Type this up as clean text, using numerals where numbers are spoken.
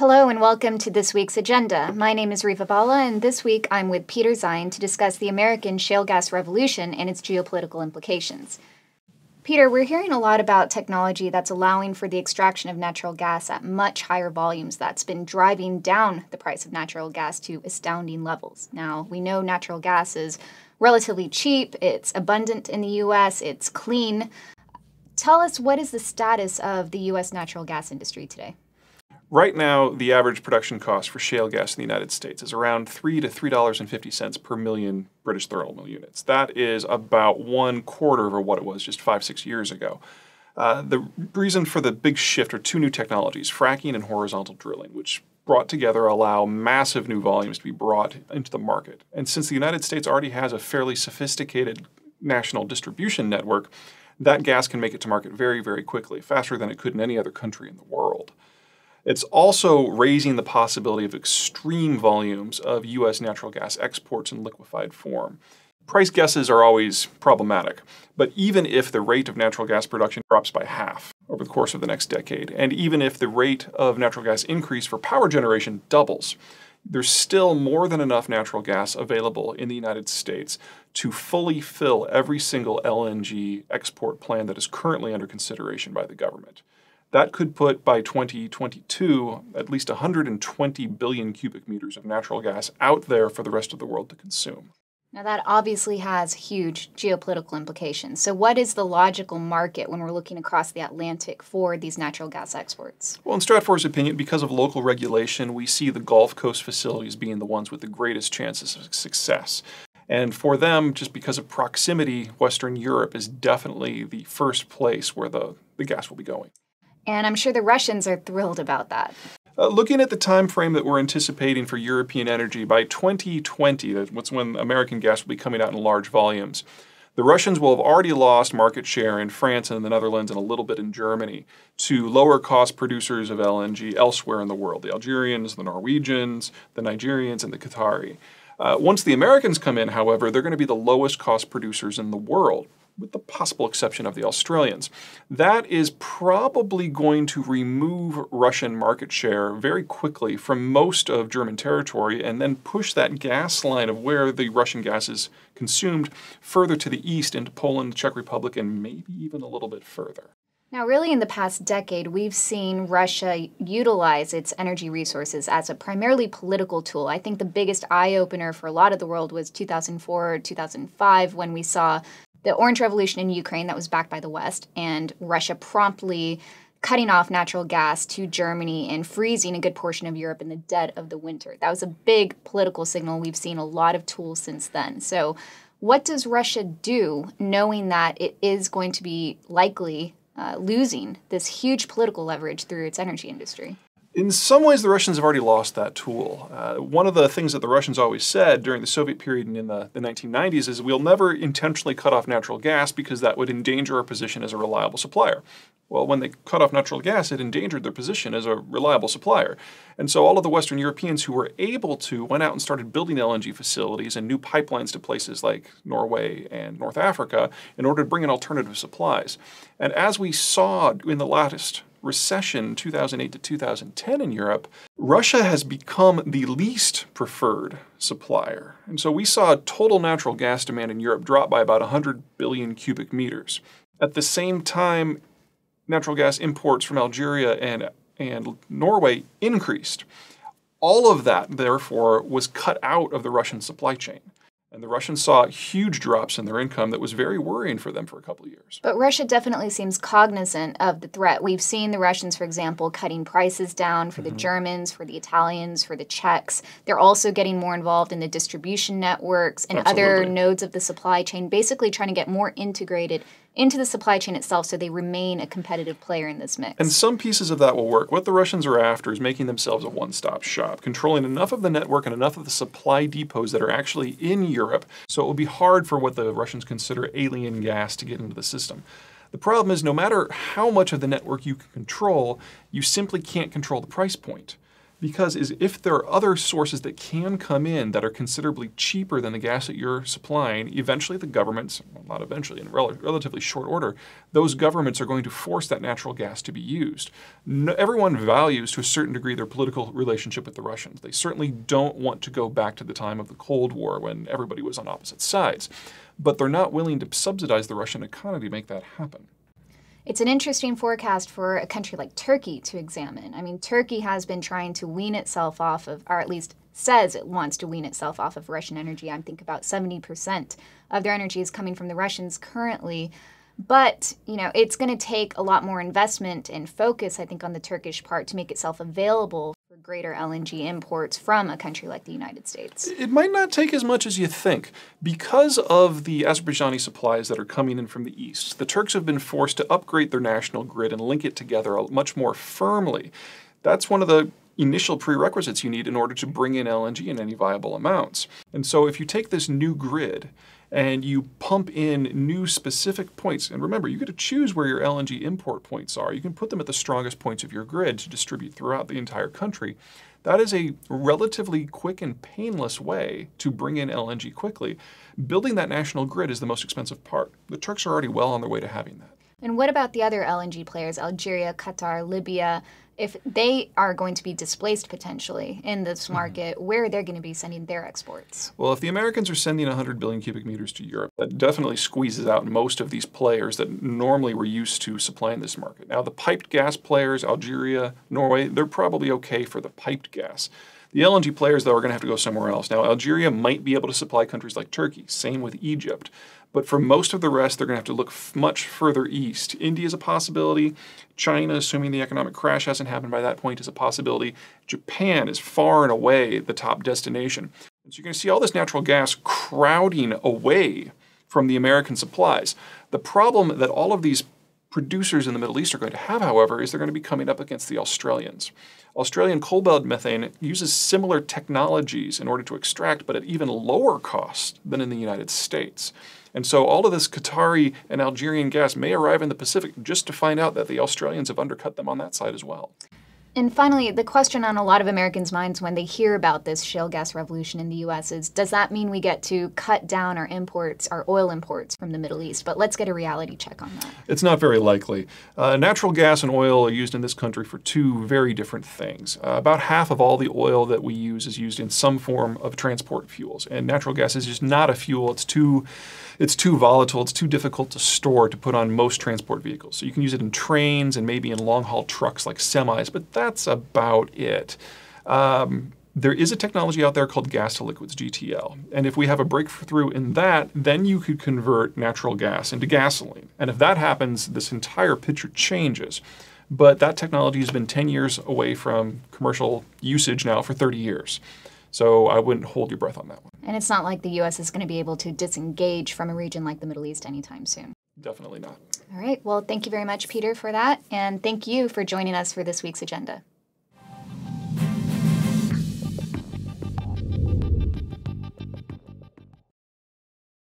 Hello and welcome to this week's agenda. My name is Reva, Bhalla, and this week I'm with Peter Zeihan to discuss the American shale gas revolution and its geopolitical implications. Peter, we're hearing a lot about technology that's allowing for the extraction of natural gas at much higher volumes that's been driving down the price of natural gas to astounding levels. Now, we know natural gas is relatively cheap, it's abundant in the U.S., it's clean. Tell us, what is the status of the U.S. natural gas industry today? Right now, the average production cost for shale gas in the United States is around $3 to $3.50 per million British thermal units. That is about 1/4 of what it was just 5-6 years ago. The reason for the big shift are two new technologies, fracking and horizontal drilling, which brought together allow massive new volumes to be brought into the market. And since the United States already has a fairly sophisticated national distribution network, that gas can make it to market very, very quickly, faster than it could in any other country in the world. It's also raising the possibility of extreme volumes of U.S. natural gas exports in liquefied form. Price guesses are always problematic, but even if the rate of natural gas production drops by half over the course of the next decade, and even if the rate of natural gas increase for power generation doubles, there's still more than enough natural gas available in the United States to fully fill every single LNG export plan that is currently under consideration by the government. That could put, by 2022, at least 120 billion cubic meters of natural gas out there for the rest of the world to consume. Now, that obviously has huge geopolitical implications. So what is the logical market when we're looking across the Atlantic for these natural gas exports? Well, in Stratfor's opinion, because of local regulation, we see the Gulf Coast facilities being the ones with the greatest chances of success. And for them, just because of proximity, Western Europe is definitely the first place where the gas will be going. And I'm sure the Russians are thrilled about that. Looking at the time frame that we're anticipating for European energy, by 2020, that's when American gas will be coming out in large volumes, the Russians will have already lost market share in France and the Netherlands and a little bit in Germany to lower cost producers of LNG elsewhere in the world, the Algerians, the Norwegians, the Nigerians, and the Qatari. Once the Americans come in, however, they're going to be the lowest cost producers in the world, with the possible exception of the Australians. That is probably going to remove Russian market share very quickly from most of German territory and then push that gas line of where the Russian gas is consumed further to the east into Poland, the Czech Republic, and maybe even a little bit further. Now, really, in the past decade, we've seen Russia utilize its energy resources as a primarily political tool. I think the biggest eye-opener for a lot of the world was 2004 or 2005 when we saw the Orange Revolution in Ukraine that was backed by the West, and Russia promptly cutting off natural gas to Germany and freezing a good portion of Europe in the dead of the winter. That was a big political signal. We've seen a lot of tools since then. So what does Russia do, knowing that it is going to be likely losing this huge political leverage through its energy industry? In some ways, the Russians have already lost that tool. One of the things that the Russians always said during the Soviet period and in the 1990s is we'll never intentionally cut off natural gas because that would endanger our position as a reliable supplier. Well, when they cut off natural gas, it endangered their position as a reliable supplier. And so all of the Western Europeans who were able to went out and started building LNG facilities and new pipelines to places like Norway and North Africa in order to bring in alternative supplies. And as we saw in the latest recession 2008 to 2010 in Europe, Russia has become the least preferred supplier. And so we saw total natural gas demand in Europe drop by about 100 billion cubic meters. At the same time, natural gas imports from Algeria and Norway increased. All of that, therefore, was cut out of the Russian supply chain. And the Russians saw huge drops in their income that was very worrying for them for a couple of years. But Russia definitely seems cognizant of the threat. We've seen the Russians, for example, cutting prices down for the Germans, for the Italians, for the Czechs. They're also getting more involved in the distribution networks and other nodes of the supply chain, basically trying to get more integrated into the supply chain itself so they remain a competitive player in this mix. And some pieces of that will work. What the Russians are after is making themselves a one-stop shop, controlling enough of the network and enough of the supply depots that are actually in Europe, so it will be hard for what the Russians consider alien gas to get into the system. The problem is no matter how much of the network you can control, you simply can't control the price point. Because if there are other sources that can come in that are considerably cheaper than the gas that you're supplying, eventually the governments, well, not eventually, in relatively short order, those governments are going to force that natural gas to be used. Everyone values, to a certain degree, their political relationship with the Russians. They certainly don't want to go back to the time of the Cold War when everybody was on opposite sides. But they're not willing to subsidize the Russian economy to make that happen. It's an interesting forecast for a country like Turkey to examine. I mean, Turkey has been trying to wean itself off of, or at least says it wants to wean itself off of Russian energy. I think about 70% of their energy is coming from the Russians currently. But, it's going to take a lot more investment and focus, I think, on the Turkish part to make itself available for greater LNG imports from a country like the United States. It might not take as much as you think. Because of the Azerbaijani supplies that are coming in from the east, the Turks have been forced to upgrade their national grid and link it together much more firmly. That's one of the initial prerequisites you need in order to bring in LNG in any viable amounts. And so if you take this new grid and you pump in new specific points, and remember, you get to choose where your LNG import points are. You can put them at the strongest points of your grid to distribute throughout the entire country. That is a relatively quick and painless way to bring in LNG quickly. Building that national grid is the most expensive part. The Turks are already well on their way to having that. And what about the other LNG players, Algeria, Qatar, Libya? If they are going to be displaced potentially in this market, where are they going to be sending their exports? Well, if the Americans are sending 100 billion cubic meters to Europe, that definitely squeezes out most of these players that normally were used to supplying this market. Now, the piped gas players, Algeria, Norway, they're probably okay for the piped gas. The LNG players, though, are going to have to go somewhere else. Now, Algeria might be able to supply countries like Turkey, same with Egypt. But for most of the rest, they're going to have to look much further east. India is a possibility. China, assuming the economic crash hasn't happened by that point, is a possibility. Japan is far and away the top destination. So you're going to see all this natural gas crowding away from the American supplies. The problem that all of these producers in the Middle East are going to have, however, is they're going to be coming up against the Australians. Australian coal bed methane uses similar technologies in order to extract, but at even lower cost than in the United States. And so all of this Qatari and Algerian gas may arrive in the Pacific just to find out that the Australians have undercut them on that side as well. And finally, the question on a lot of Americans' minds when they hear about this shale gas revolution in the U.S. is, does that mean we get to cut down our imports, our oil imports from the Middle East? But let's get a reality check on that. It's not very likely. Natural gas and oil are used in this country for two very different things. About half of all the oil that we use is used in some form of transport fuels. And natural gas is just not a fuel. It's too volatile. It's too difficult to store to put on most transport vehicles. So you can use it in trains and maybe in long-haul trucks like semis, but that's about it. There is a technology out there called gas to liquids, GTL. And if we have a breakthrough in that, then you could convert natural gas into gasoline. And if that happens, this entire picture changes. But that technology has been 10 years away from commercial usage now for 30 years. So I wouldn't hold your breath on that one. And it's not like the U.S. is going to be able to disengage from a region like the Middle East anytime soon. Definitely not. All right. Well, thank you very much, Peter, for that. And thank you for joining us for this week's agenda.